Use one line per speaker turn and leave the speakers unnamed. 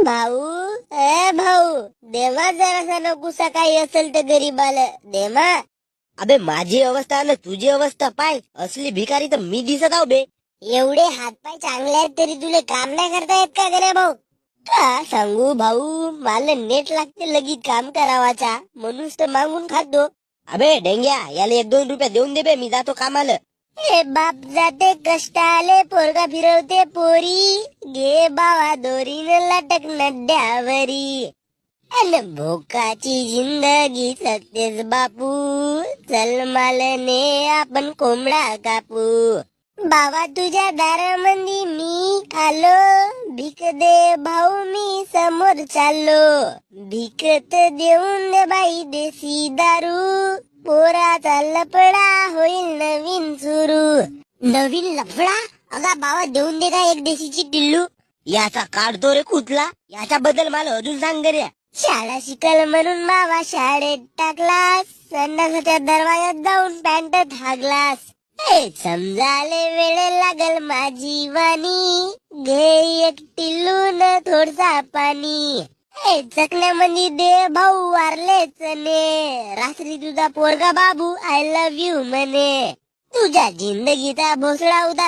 भाऊ, ए भाऊ, देवा जरासा नकोसा काही असेल तर गरीबाला देमा.
अबे माझी अवस्था आणि तुझी अवस्था पाय, असली भिकारी तर मी दिसत आहो बे.
एवढे हातपाय चांगले आहेत तरी तुले काम नाही करता येत का गण्या भाऊ? का सांगू भाऊ, मला नेट लागते लगेच काम करावाचा, म्हणूनच तर मागून खातो.
अबे डेंग्या, याला 1-2 रुपये देऊन दे बे, मी जातो कामाला.
ए बाप जाते कष्टाले, पोरगा फिरवते पोरी, घे बावा दोरीन लटक नड्यावरी. अन भोकाची जिंदगी सत्तेच बापू, चल मालने आपण कोंबडा कापू. बाबा तुझ्या दारामंदी मी आलो, भीक दे भाऊ मी समोर चाललो. भीकत देऊन दे बाई देसी दारू, पोराचा लफडा होईल नवीन सुरू. नवीन लफडा? अगा बाबा देऊन दे का एक देशीची टिल्लू.
याचा काढतो रे कुठला, याच्याबद्दल मला अजून सांग रे.
शाळा शिकल म्हणून बाबा शाळेत टाकलास, संडासाच्या दरवाजात जाऊन पॅन्ट हागलास. समजाले वेळ लागल माझी वाणी, घे एक टिल्लू न थोडसा पाणी. चकण्यामध्ये दे भाऊ वारलेच ने, रात्री तुझा पोरगा बाबू आय लव्ह यू म्हणे. तुझ्या जिंदगीचा भोसडा उदा